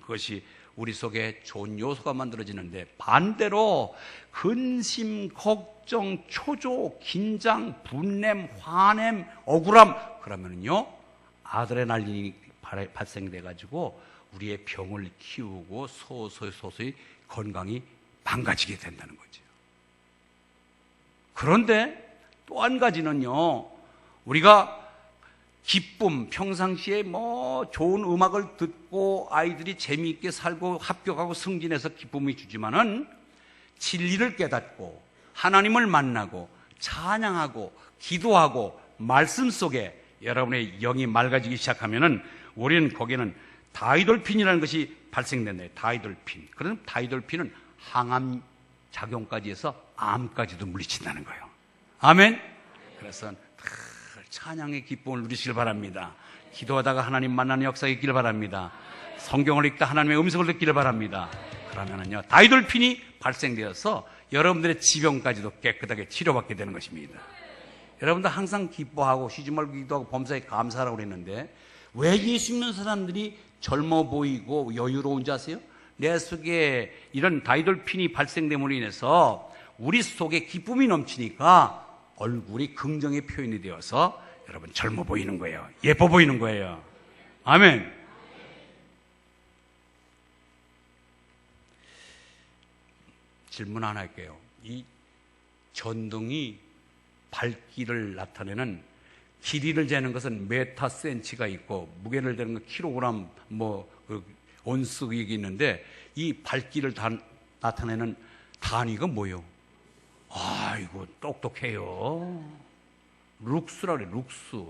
그것이 우리 속에 좋은 요소가 만들어지는데, 반대로 근심, 걱정, 초조, 긴장, 분냄, 화냄, 억울함, 그러면은요, 아드레날린이 발생돼 가지고 우리의 병을 키우고 소소히 건강이 망가지게 된다는 거죠. 그런데 또 한 가지는요, 우리가 기쁨, 평상시에 좋은 음악을 듣고 아이들이 재미있게 살고 합격하고 승진해서 기쁨이 주지만은, 진리를 깨닫고 하나님을 만나고 찬양하고 기도하고 말씀 속에 여러분의 영이 맑아지기 시작하면은 우리는 거기에는 다이돌핀이라는 것이 발생된다. 다이돌핀. 그런 다이돌핀은 항암 작용까지 해서 암까지도 물리친다는 거예요. 아멘. 그래서 찬양의 기쁨을 누리시길 바랍니다. 기도하다가 하나님 만나는 역사가 있기를 바랍니다. 성경을 읽다 하나님의 음성을 듣기를 바랍니다. 그러면은요, 다이돌핀이 발생되어서 여러분들의 지병까지도 깨끗하게 치료받게 되는 것입니다. 여러분들 항상 기뻐하고 쉬지 말고 기도하고 범사에 감사하라고 그랬는데, 왜 예수 믿는 사람들이 젊어 보이고 여유로운지 아세요? 내 속에 이런 다이돌핀이 발생됨으로 인해서 우리 속에 기쁨이 넘치니까 얼굴이 긍정의 표현이 되어서 여러분 젊어 보이는 거예요. 예뻐 보이는 거예요. 아멘. 질문 하나 할게요. 이 전등이 밝기를 나타내는 길이를 재는 것은 메타센치가 있고 무게를 재는 건 킬로그램 온스가 있는데 이 밝기를 나타내는 단위가 뭐예요? 아이고 똑똑해요. 룩스라 그래, 룩스.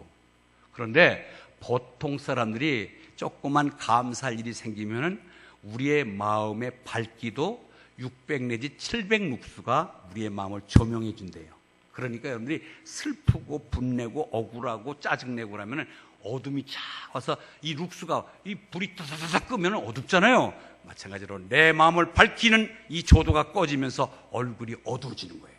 그런데 보통 사람들이 조그만 감사할 일이 생기면은 우리의 마음의 밝기도 600 내지 700 룩스가 우리의 마음을 조명해 준대요. 그러니까 여러분들이 슬프고 분내고 억울하고 짜증내고 그러면은 어둠이 쫙 와서 이 룩스가 이 불이 타다닥 끄면 어둡잖아요. 마찬가지로 내 마음을 밝히는 이 조도가 꺼지면서 얼굴이 어두워지는 거예요.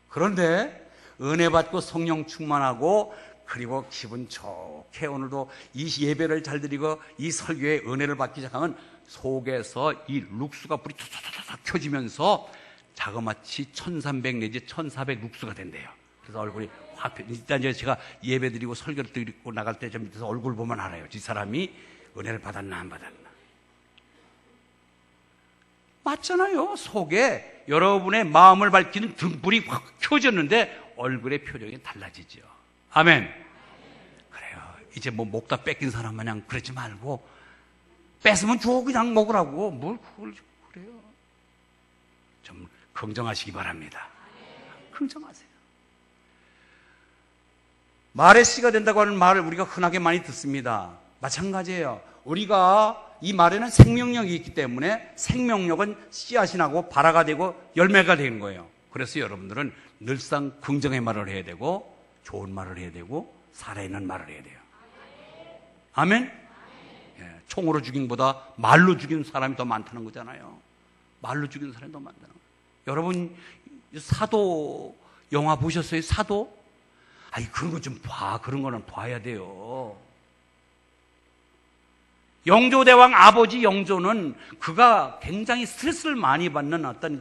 그런데 은혜 받고 성령 충만하고 그리고 기분 좋게 오늘도 이 예배를 잘 드리고 이 설교에 은혜를 받기 시작하면 속에서 이 룩스가 불이 탁탁탁 켜지면서 자그마치 1300 내지 1400 룩스가 된대요. 그래서 얼굴이 화표. 일단 제가 예배 드리고 설교를 드리고 나갈 때 저 밑에서 얼굴 보면 알아요. 이 사람이 은혜를 받았나 안 받았나. 맞잖아요. 속에 여러분의 마음을 밝히는 등불이 확 켜졌는데 얼굴의 표정이 달라지죠. 아멘. 그래요. 이제 뭐 먹다 뺏긴 사람 마냥 그러지 말고 뺏으면 줘 그냥 먹으라고. 뭘 그걸 그래요. 좀 긍정하시기 바랍니다. 긍정하세요. 말의 씨가 된다고 하는 말을 우리가 흔하게 많이 듣습니다. 마찬가지예요. 우리가 이 말에는 생명력이 있기 때문에 생명력은 씨앗이 나고 발화가 되고 열매가 되는 거예요. 그래서 여러분들은 늘상 긍정의 말을 해야 되고 좋은 말을 해야 되고 살아있는 말을 해야 돼요. 아멘? 예, 총으로 죽인 보다 말로 죽인 사람이 더 많다는 거잖아요. 말로 죽인 사람이 더 많다는 거예요. 여러분 사도 영화 보셨어요? 사도? 아니 그런 거 좀 봐. 그런 거는 봐야 돼요. 영조대왕 아버지 영조는 그가 굉장히 스트레스를 많이 받는 어떤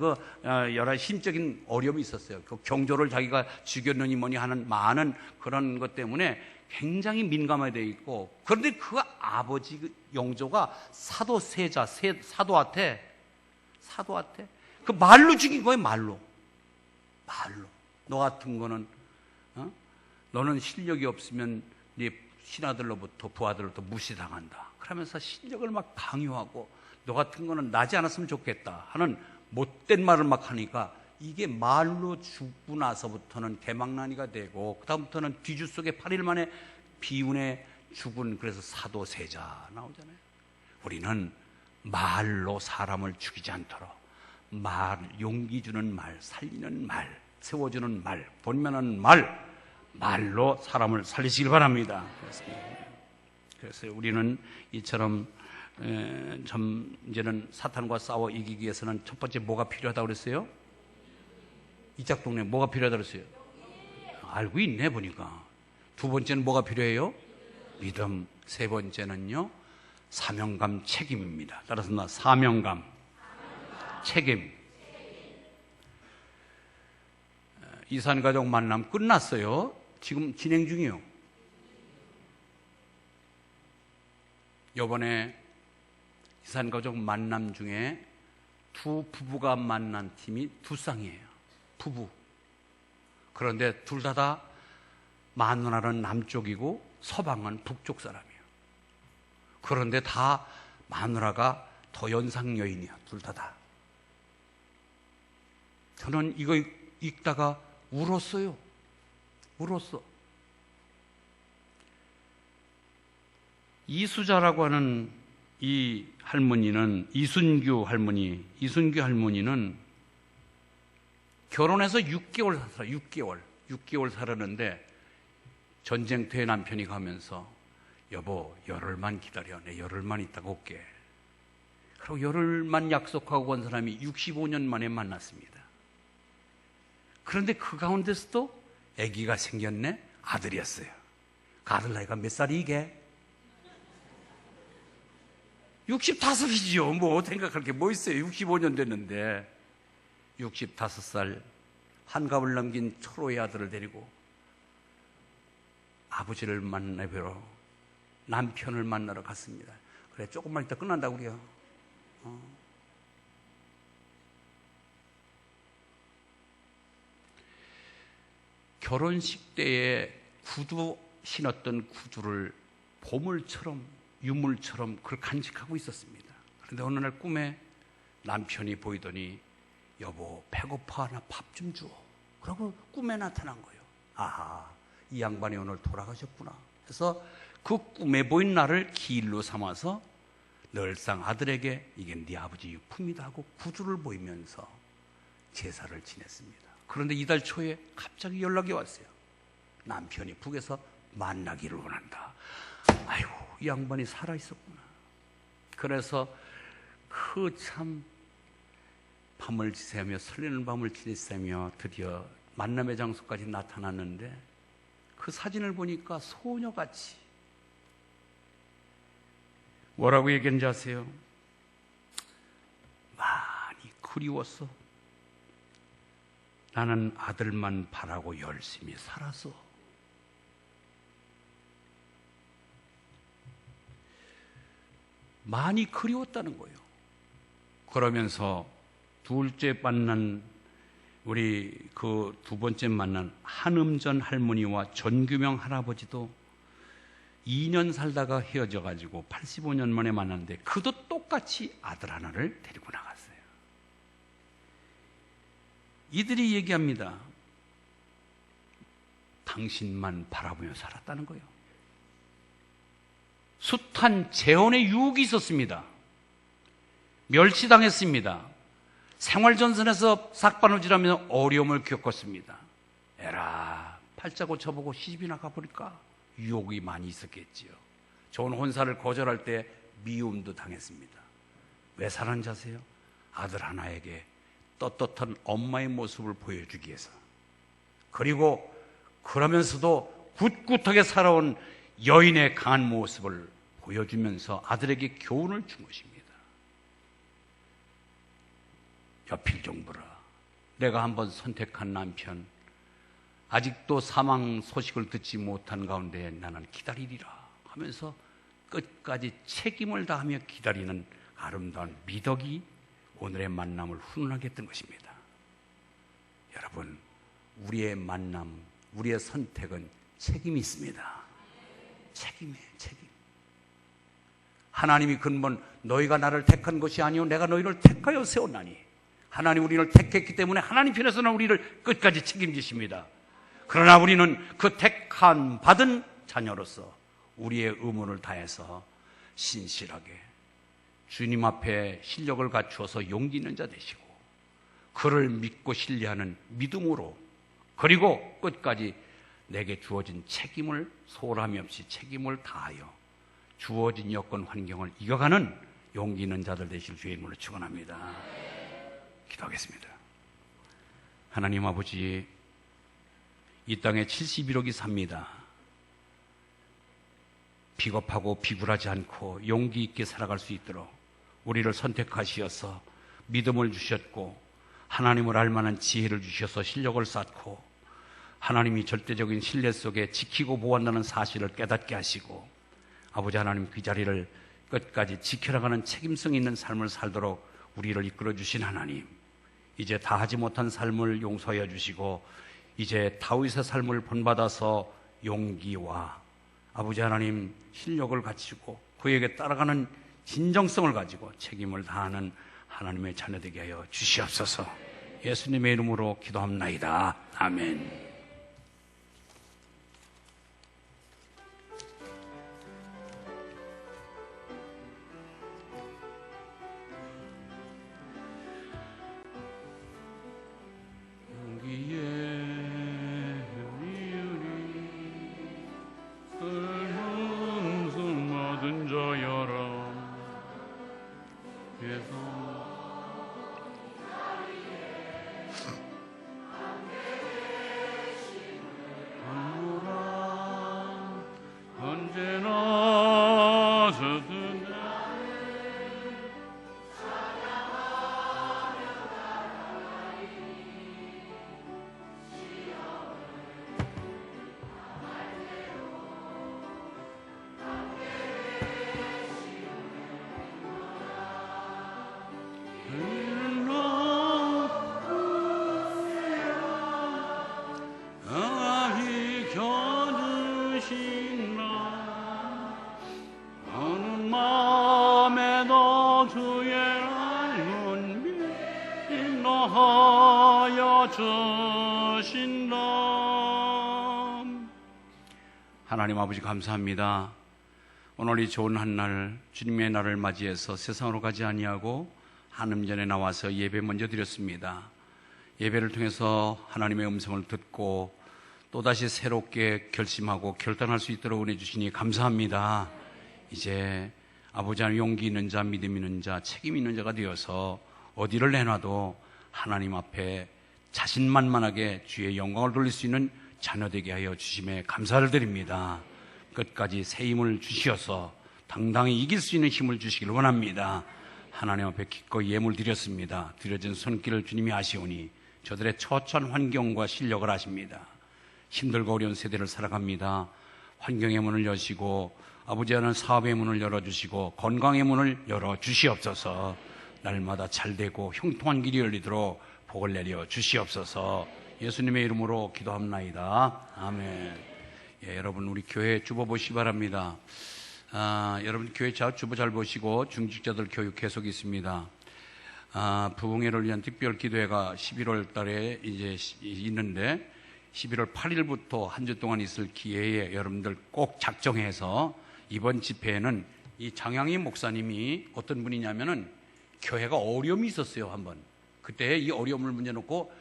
여러 심적인 어려움이 있었어요. 그 경조를 자기가 죽였느니 뭐니 하는 많은 그런 것 때문에 굉장히 민감하게 되어 있고, 그런데 그 아버지 영조가 사도세자, 사도한테 그 말로 죽인 거예요. 말로. 너 같은 거는 너는 실력이 없으면 네 신하들로부터 부하들로부터 무시당한다. 그러면서 실력을 막 강요하고 너 같은 거는 나지 않았으면 좋겠다 하는 못된 말을 막 하니까 이게 말로 죽고 나서부터는 대망난이가 되고 그 다음부터는 뒤주 속에 8일 만에 비운에 죽은 그래서 사도세자 나오잖아요. 우리는 말로 사람을 죽이지 않도록 용기 주는 말, 살리는 말, 세워주는 말, 본면하는 말로 사람을 살리시길 바랍니다. 그래서 우리는 이처럼 이제는 사탄과 싸워 이기기 위해서는 첫 번째 뭐가 필요하다고 그랬어요? 이짝동네 뭐가 필요하다고 그랬어요? 알고 있네 보니까. 두 번째는 뭐가 필요해요? 믿음. 세 번째는요 사명감, 책임입니다. 따라서 사명감, 책임. 이산가족 만남 끝났어요. 지금 진행 중이에요. 이번에 이산가족 만남 중에 두 부부가 만난 팀이 두 쌍이에요. 부부. 그런데 둘 다 마누라는 남쪽이고 서방은 북쪽 사람이에요. 그런데 다 마누라가 더 연상 여인이야. 둘 다. 저는 이거 읽다가 울었어요. 울었어. 이수자라고 하는 이 할머니는 이순규 할머니는 결혼해서 6개월 살았어요. 6개월 살았는데 전쟁터에 남편이 가면서 여보 열흘만 기다려. 내 열흘만 있다가 올게. 그리고 열흘만 약속하고 온 사람이 65년 만에 만났습니다. 그런데 그 가운데서도 아기가 생겼네. 아들이었어요. 그 아들 나이가 몇 살이 이게? 65이지요. 뭐 생각할 게 뭐 있어요. 65년 됐는데 65살 한갑을 넘긴 초로의 아들을 데리고 아버지를 만나뵈러 남편을 만나러 갔습니다. 그래 조금만 있다 끝난다고 그래요. 결혼식 때에 구두 신었던 구두를 보물처럼 유물처럼 그걸 간직하고 있었습니다. 그런데 어느 날 꿈에 남편이 보이더니 여보 배고파 나 밥 좀 줘. 그러고 꿈에 나타난 거예요. 아하, 이 양반이 오늘 돌아가셨구나. 그래서 그 꿈에 보인 나를 기일로 삼아서 늘상 아들에게 이게 네 아버지 유품이다 하고 구두를 보이면서 제사를 지냈습니다. 그런데 이달 초에 갑자기 연락이 왔어요. 남편이 북에서 만나기를 원한다. 아이고, 이 양반이 살아있었구나. 그래서 그 참 밤을 지새며 설레는 밤을 지새며 드디어 만남의 장소까지 나타났는데 그 사진을 보니까 소녀같이 뭐라고 얘기했는지 아세요? 많이 그리웠어. 나는 아들만 바라고 열심히 살았어. 많이 그리웠다는 거예요. 그러면서 둘째 만난 우리 그 두 번째 만난 한음전 할머니와 전규명 할아버지도 2년 살다가 헤어져 가지고 85년 만에 만났는데 그도 똑같이 아들 하나를 데리고 나갔어요. 이들이 얘기합니다. 당신만 바라보며 살았다는 거예요. 숱한 재혼의 유혹이 있었습니다. 멸치당했습니다. 생활전선에서 삭바느질하며 어려움을 겪었습니다. 에라, 팔자 고쳐보고 시집이나 가버릴까? 유혹이 많이 있었겠지요. 좋은 혼사를 거절할 때 미움도 당했습니다. 왜 살았는지 아세요? 아들 하나에게 떳떳한 엄마의 모습을 보여주기 위해서. 그리고 그러면서도 굳굳하게 살아온 여인의 강한 모습을 보여주면서 아들에게 교훈을 준 것입니다. 여필 정부라, 내가 한번 선택한 남편 아직도 사망 소식을 듣지 못한 가운데 나는 기다리리라 하면서 끝까지 책임을 다하며 기다리는 아름다운 미덕이 오늘의 만남을 훈훈하게 했던 것입니다. 여러분, 우리의 만남, 우리의 선택은 책임이 있습니다. 책임이에요, 책임. 하나님이 근본 너희가 나를 택한 것이 아니요 내가 너희를 택하여 세웠나니. 하나님 우리를 택했기 때문에 하나님 편에서는 우리를 끝까지 책임지십니다. 그러나 우리는 그 택한 받은 자녀로서 우리의 의무를 다해서 신실하게 주님 앞에 실력을 갖추어서 용기 있는 자 되시고 그를 믿고 신뢰하는 믿음으로 그리고 끝까지 내게 주어진 책임을 소홀함이 없이 책임을 다하여 주어진 여건 환경을 이겨가는 용기 있는 자들 되실 주의 이름으로 축원합니다. 기도하겠습니다. 하나님 아버지, 이 땅에 71억이 삽니다. 비겁하고 비굴하지 않고 용기 있게 살아갈 수 있도록 우리를 선택하시어서 믿음을 주셨고 하나님을 알만한 지혜를 주셔서 실력을 쌓고 하나님이 절대적인 신뢰 속에 지키고 보호한다는 사실을 깨닫게 하시고 아버지 하나님 그 자리를 끝까지 지켜나가는 책임성 있는 삶을 살도록 우리를 이끌어 주신 하나님, 이제 다 하지 못한 삶을 용서하여 주시고 이제 다윗의 삶을 본받아서 용기와 아버지 하나님 실력을 갖추고 그에게 따라가는 진정성을 가지고 책임을 다하는 하나님의 자녀 되게 하여 주시옵소서. 예수님의 이름으로 기도합나이다. 아멘. 것인가. 하나님 아버지 감사합니다. 오늘 이 좋은 한날 주님의 날을 맞이해서 세상으로 가지 아니하고 한음전에 나와서 예배 먼저 드렸습니다. 예배를 통해서 하나님의 음성을 듣고 또다시 새롭게 결심하고 결단할 수 있도록 은혜 주시니 감사합니다. 이제 아버지 하나님 용기 있는 자, 믿음 있는 자, 책임 있는 자가 되어서 어디를 내놔도 하나님 앞에 자신만만하게 주의 영광을 돌릴 수 있는 자녀 되게 하여 주심에 감사를 드립니다. 끝까지 새 힘을 주시어서 당당히 이길 수 있는 힘을 주시길 원합니다. 하나님 앞에 기꺼이 예물 드렸습니다. 드려진 손길을 주님이 아시오니 저들의 처처한 환경과 실력을 아십니다. 힘들고 어려운 세대를 살아갑니다. 환경의 문을 여시고 아버지 하나님 사업의 문을 열어주시고 건강의 문을 열어주시옵소서. 날마다 잘되고 형통한 길이 열리도록 복을 내려 주시옵소서. 예수님의 이름으로 기도합나이다. 아멘. 예, 여러분 우리 교회 주보 보시기 바랍니다. 여러분 교회 주보 잘 보시고 중직자들 교육 계속 있습니다. 부흥회를 위한 특별 기도회가 11월 달에 이제 있는데 11월 8일부터 한 주 동안 있을 기회에 여러분들 꼭 작정해서 이번 집회에는 이 장양희 목사님이 어떤 분이냐면은 교회가 어려움이 있었어요. 한번 그때 이 어려움을 문제 놓고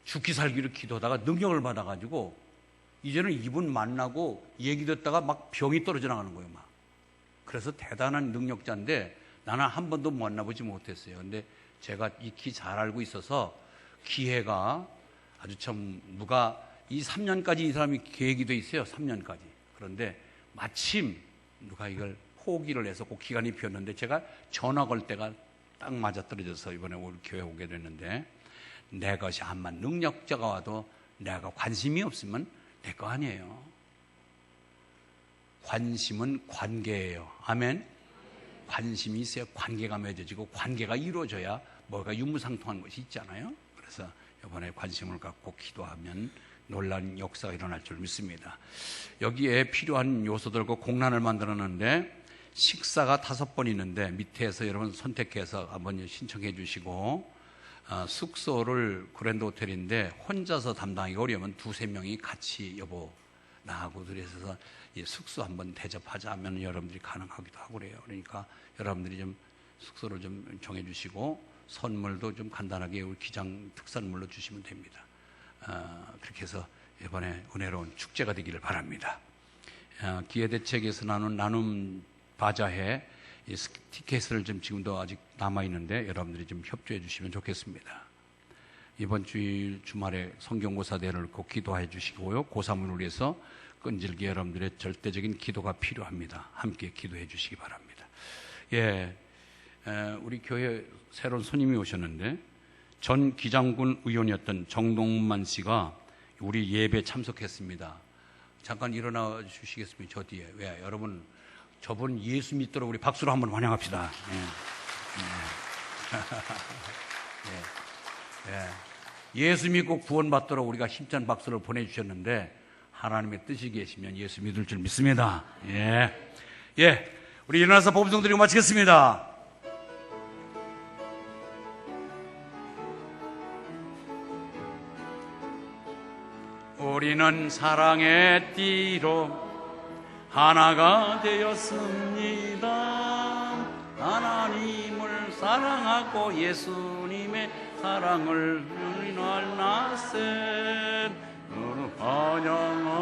죽기 살기로 기도하다가 능력을 받아가지고 이제는 이분 만나고 얘기 듣다가 막 병이 떨어져 나가는 거예요. 막. 그래서 대단한 능력자인데 나는 한 번도 만나보지 못했어요. 근데 제가 익히 잘 알고 있어서 기회가 아주 참 누가 이 3년까지 이 사람이 계획이 돼 있어요. 3년까지. 그런데 마침 누가 이걸 포기를 해서 그 기간이 비었는데 제가 전화 걸 때가 딱 맞아떨어져서 이번에 우리 교회 오게 됐는데 내 것이 한만 능력자가 와도 내가 관심이 없으면 내 거 아니에요. 관심은 관계예요. 아멘. 관심이 있어야 관계가 맺어지고 관계가 이루어져야 뭐가 유무상통한 것이 있잖아요. 그래서 이번에 관심을 갖고 기도하면 놀라운 역사가 일어날 줄 믿습니다. 여기에 필요한 요소들과 공란을 만들었는데 식사가 5번 있는데 밑에서 여러분 선택해서 한번 신청해 주시고 숙소를 그랜드 호텔인데 혼자서 담당하기 어려우면 2-3명이 같이 여보 나하고 그래서 숙소 한번 대접하자 하면 여러분들이 가능하기도 하고 그래요. 그러니까 여러분들이 좀 숙소를 좀 정해 주시고 선물도 좀 간단하게 우리 기장 특산물로 주시면 됩니다. 그렇게 해서 이번에 은혜로운 축제가 되기를 바랍니다. 기회대책에서 나눔 바자회 티켓을 좀 지금도 아직 남아있는데 여러분들이 좀 협조해 주시면 좋겠습니다. 이번 주일 주말에 성경고사 대회를 꼭 기도해 주시고요. 고3을 위해서 끈질기 여러분들의 절대적인 기도가 필요합니다. 함께 기도해 주시기 바랍니다. 예, 우리 교회 새로운 손님이 오셨는데 전 기장군 의원이었던 정동만 씨가 우리 예배 참석했습니다. 잠깐 일어나 주시겠습니까? 저 뒤에. 왜? 여러분 저분 예수 믿도록 우리 박수로 한번 환영합시다. 예수 믿고 구원받도록 우리가 힘찬 박수를 보내주셨는데 하나님의 뜻이 계시면 예수 믿을 줄 믿습니다. 우리 일어나서 복음 드리고 마치겠습니다. 우리는 사랑의 띠로 하나가 되었습니다. 하나님을 사랑하고 예수님의 사랑을 우리는 나세 환영